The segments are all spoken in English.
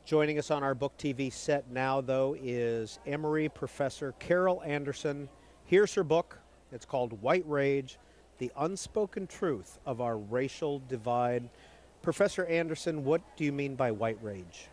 Joining us on our Book TV set now, though, is Emory professor Carol Anderson. Here's her book. It's called White Rage, The Unspoken Truth of Our Racial Divide. Professor Anderson, what do you mean by white rage?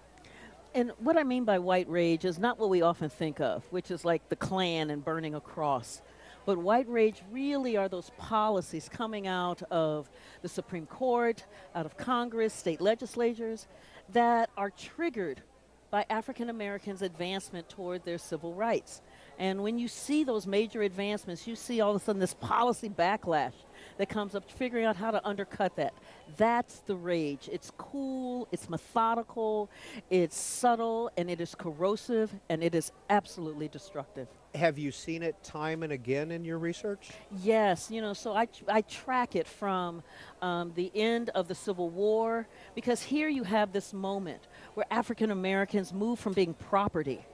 And what I mean by white rage is not what we often think of, which is like the Klan and burning a cross. But white rage really are those policies coming out of the Supreme Court, out of Congress, state legislatures, that are triggered by African Americans' advancement toward their civil rights. And when you see those major advancements, you see all of a sudden this policy backlash that comes up, figuring out how to undercut that. That's the rage. It's cool, it's methodical, it's subtle, and it is corrosive, and it is absolutely destructive. Have you seen it time and again in your research? Yes, so I track it from the end of the Civil War, because here you have this moment where African Americans move from being property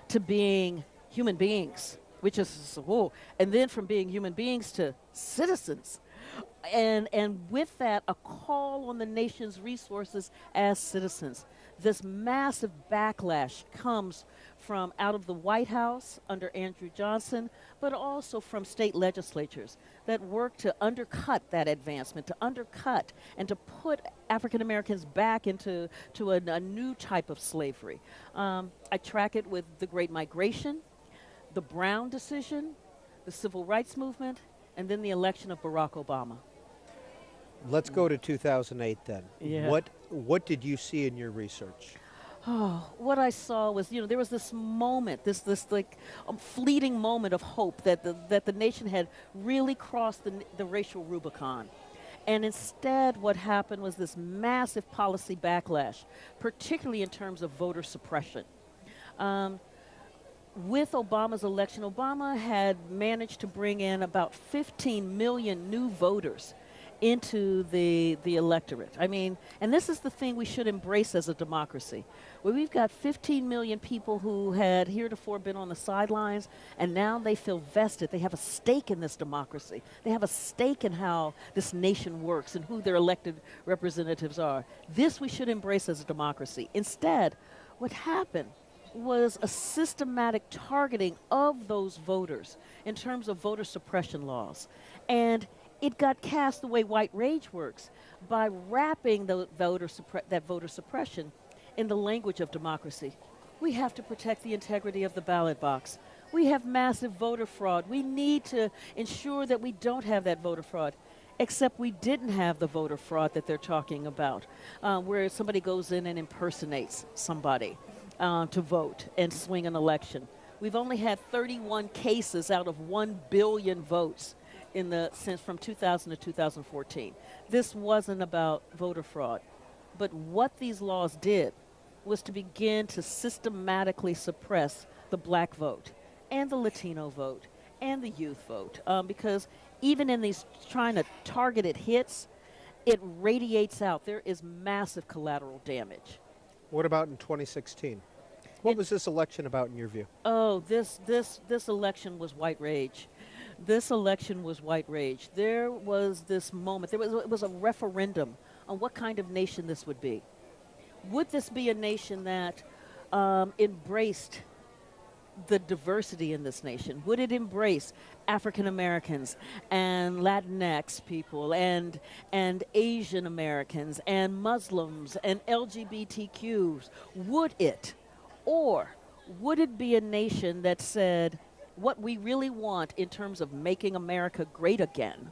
to being human beings, which is, whoa, and then from being human beings to citizens. And with that, a call on the nation's resources as citizens. This massive backlash comes from out of the White House under Andrew Johnson, but also from state legislatures that work to undercut that advancement, to undercut and to put African Americans back into a new type of slavery. I track it with the Great Migration, the Brown decision, the Civil Rights Movement, and then the election of Barack Obama. Let's go to 2008 then. Yeah. What did you see in your research? Oh, what I saw was, there was this moment, this like fleeting moment of hope that the nation had really crossed the racial Rubicon. And instead, what happened was this massive policy backlash, particularly in terms of voter suppression. With Obama's election, Obama had managed to bring in about 15 million new voters into the electorate. I mean, and this is the thing we should embrace as a democracy, where we've got 15 million people who had heretofore been on the sidelines, and now they feel vested. They have a stake in this democracy. They have a stake in how this nation works and who their elected representatives are. This we should embrace as a democracy. Instead, what happened was a systematic targeting of those voters in terms of voter suppression laws. And it got cast the way white rage works, by wrapping that voter suppression in the language of democracy. We have to protect the integrity of the ballot box. We have massive voter fraud. We need to ensure that we don't have that voter fraud. Except we didn't have the voter fraud that they're talking about, where somebody goes in and impersonates somebody to vote and swing an election. We've only had 31 cases out of 1 billion votes since from 2000 to 2014. This wasn't about voter fraud. But what these laws did was to begin to systematically suppress the black vote and the Latino vote and the youth vote, because even in these trying to targeted hits, it radiates out. There is massive collateral damage. What about in 2016? What was this election about in your view? Oh, this election was white rage. This election was white rage. There was this moment. It was a referendum on what kind of nation this would be. Would this be a nation that embraced the diversity in this nation? Would it embrace African Americans and Latinx people and Asian Americans and Muslims and LGBTQs? Would it? Or would it be a nation that said, what we really want in terms of making America great again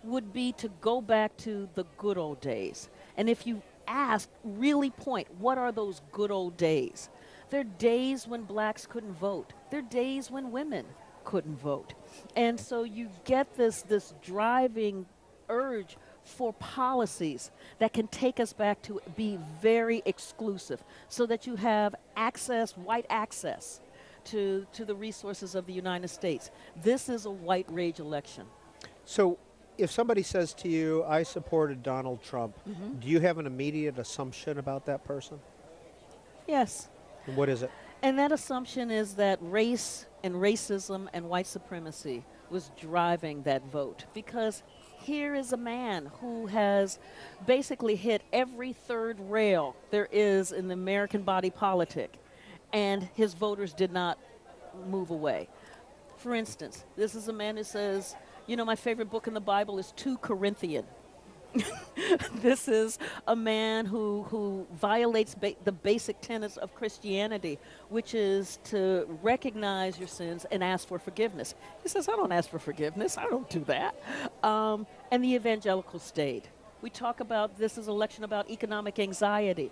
would be to go back to the good old days? And if you ask, really point, what are those good old days? They're days when blacks couldn't vote. They're days when women couldn't vote. And so you get this driving urge for policies that can take us back to be very exclusive, so that you have access, white access, to the resources of the United States. This is a white rage election. So if somebody says to you, I supported Donald Trump, do you have an immediate assumption about that person? Yes. And what is it? And that assumption is that race and racism and white supremacy was driving that vote. Because here is a man who has basically hit every third rail there is in the American body politic, and his voters did not move away. For instance, this is a man who says, you know, my favorite book in the Bible is 2 Corinthians. This is a man who violates the basic tenets of Christianity, which is to recognize your sins and ask for forgiveness. He says, I don't ask for forgiveness. I don't do that. And the evangelical state. We talk about this is election about economic anxiety,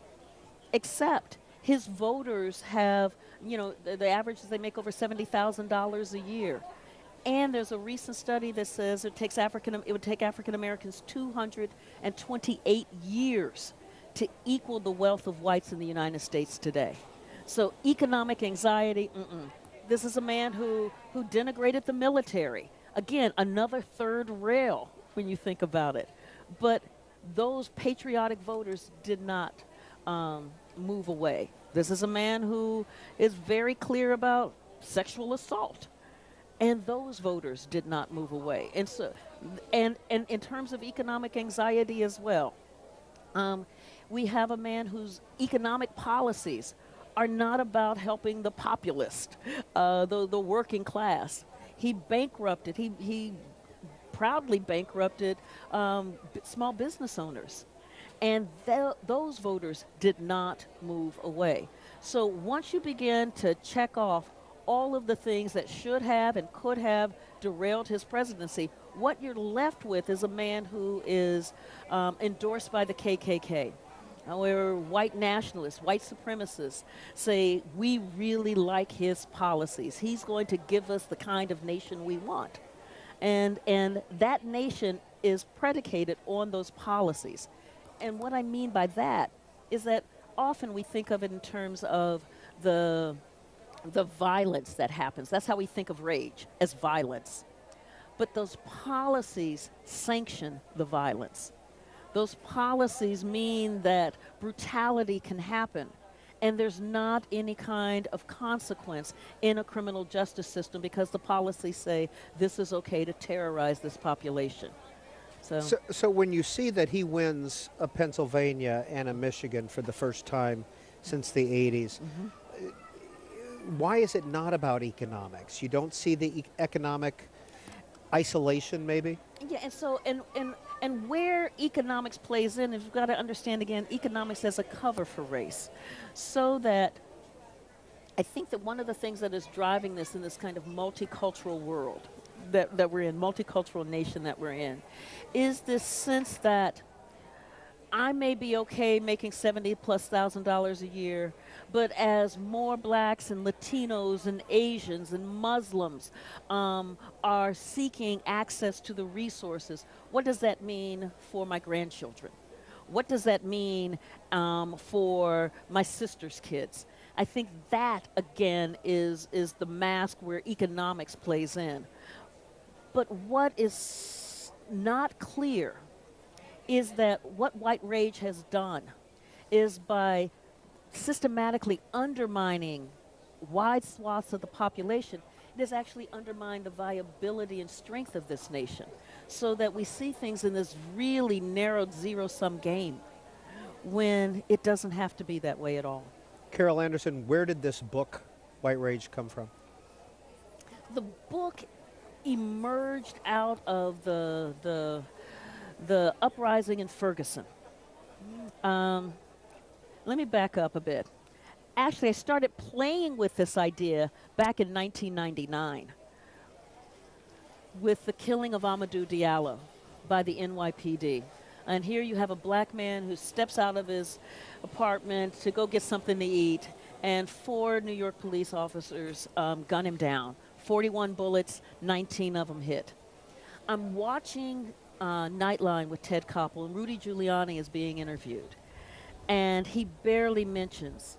except his voters have, you know, the average is they make over $70,000 a year. And there's a recent study that says it would take African Americans 228 years to equal the wealth of whites in the United States today. So economic anxiety, This is a man who denigrated the military. Again, another third rail when you think about it. But those patriotic voters did not move away. This is a man who is very clear about sexual assault. And those voters did not move away. And so, and in terms of economic anxiety as well, we have a man whose economic policies are not about helping the populist, the working class. He bankrupted, he proudly bankrupted small business owners. And those voters did not move away. So once you begin to check off all of the things that should have and could have derailed his presidency, what you're left with is a man who is endorsed by the KKK, where white nationalists, white supremacists say, we really like his policies. He's going to give us the kind of nation we want. And that nation is predicated on those policies. And what I mean by that is that often we think of it in terms of the violence that happens. That's how we think of rage, as violence. But those policies sanction the violence. Those policies mean that brutality can happen, and there's not any kind of consequence in a criminal justice system because the policies say this is okay to terrorize this population. So when you see that he wins a Pennsylvania and a Michigan for the first time since the 80s, why is it not about economics? You don't see the economic isolation, maybe? Yeah, and so and where economics plays in, is you've got to understand again, economics as a cover for race, so that I think that one of the things that is driving this in this kind of multicultural world that we're in, multicultural nation that we're in, is this sense that I may be okay making $70,000+ a year, but as more blacks and Latinos and Asians and Muslims are seeking access to the resources, what does that mean for my grandchildren? What does that mean for my sister's kids? I think that, again, is the mask where economics plays in. But what is not clear is that what white rage has done is by systematically undermining wide swaths of the population, it has actually undermined the viability and strength of this nation, so that we see things in this really narrowed zero-sum game when it doesn't have to be that way at all. Carol Anderson, where did this book, White Rage, come from? The book emerged out of the uprising in Ferguson. Let me back up a bit. Actually, I started playing with this idea back in 1999 with the killing of Amadou Diallo by the NYPD. And here you have a black man who steps out of his apartment to go get something to eat, and 4 New York police officers gun him down. 41 bullets, 19 of them hit. I'm watching Nightline with Ted Koppel, and Rudy Giuliani is being interviewed. And he barely mentions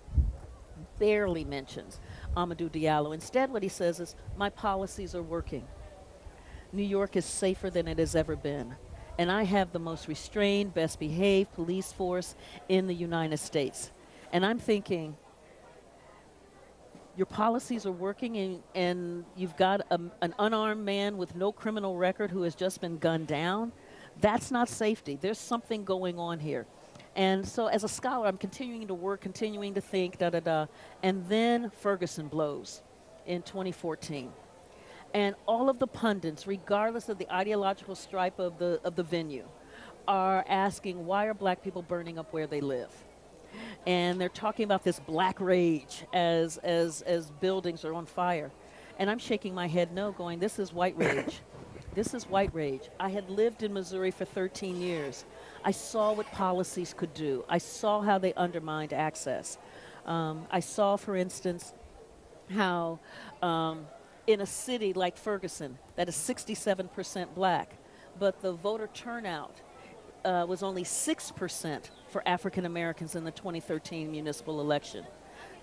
Amadou Diallo. Instead, what he says is, my policies are working. New York is safer than it has ever been. And I have the most restrained, best behaved police force in the United States. And I'm thinking, your policies are working, and you've got an unarmed man with no criminal record who has just been gunned down. That's not safety. There's something going on here. And so as a scholar, I'm continuing to work, continuing to think, da da da. And then Ferguson blows in 2014. And all of the pundits, regardless of the ideological stripe of the venue, are asking, why are black people burning up where they live? And they're talking about this black rage as buildings are on fire. And I'm shaking my head no, going, this is white rage. This is white rage. I had lived in Missouri for 13 years. I saw what policies could do. I saw how they undermined access. I saw, for instance, how in a city like Ferguson, that is 67% black, but the voter turnout was only 6% for African Americans in the 2013 municipal election.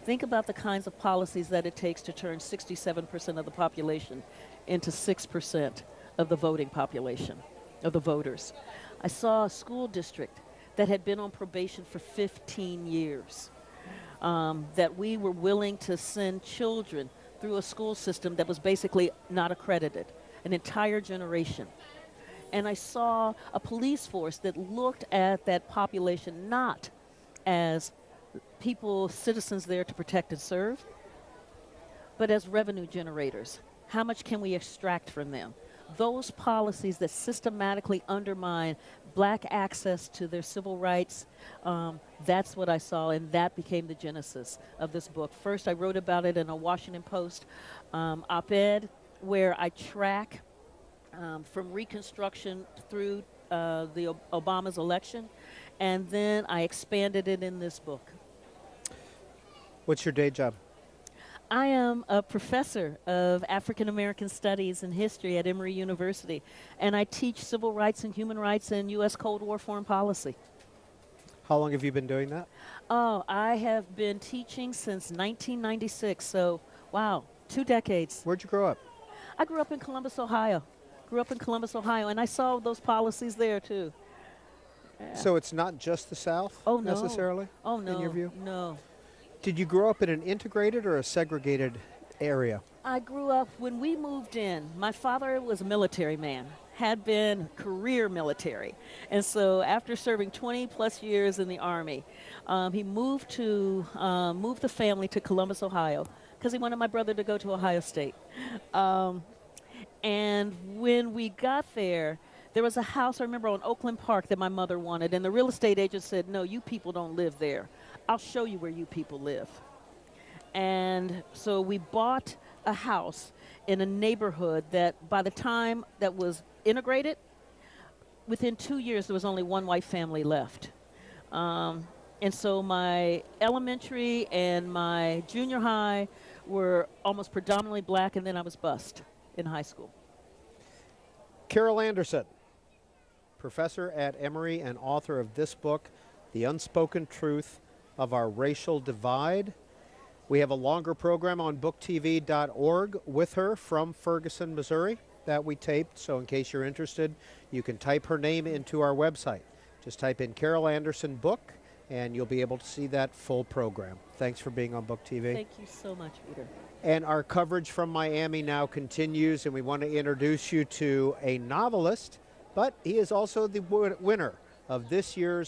Think about the kinds of policies that it takes to turn 67% of the population into 6% of the voting population, of the voters. I saw a school district that had been on probation for 15 years, that we were willing to send children through a school system that was basically not accredited, an entire generation. And I saw a police force that looked at that population not as people, citizens there to protect and serve, but as revenue generators. How much can we extract from them? Those policies that systematically undermine black access to their civil rights, that's what I saw, and that became the genesis of this book. First, I wrote about it in a Washington Post op-ed where I track from Reconstruction through the Obama's election, and then I expanded it in this book. What's your day job? I am a professor of African American Studies and History at Emory University, and I teach civil rights and human rights and U.S. Cold War foreign policy. How long have you been doing that? Oh, I have been teaching since 1996, so wow, 2 decades. Where'd you grow up? I grew up in Columbus, Ohio. And I saw those policies there too. Yeah. So it's not just the South necessarily? Oh, no. In your view? No. Did you grow up in an integrated or a segregated area? I grew up, when we moved in, my father was a military man, had been career military. And so after serving 20 plus years in the Army, he moved the family to Columbus, Ohio, because he wanted my brother to go to Ohio State. And when we got there was a house, I remember, on Oakland Park that my mother wanted, and the real estate agent said, no, you people don't live there. I'll show you where you people live. And so we bought a house in a neighborhood that by the time that was integrated, within 2 years there was only one white family left. And so my elementary and my junior high were almost predominantly black, and then I was bused in high school. Carol Anderson, professor at Emory and author of this book, The Unspoken Truth of Our Racial Divide. We have a longer program on booktv.org with her from Ferguson, Missouri that we taped. So in case you're interested, you can type her name into our website. Just type in Carol Anderson book and you'll be able to see that full program. Thanks for being on Book TV. Thank you so much, Peter. And our coverage from Miami now continues, and we want to introduce you to a novelist, but he is also the winner of this year's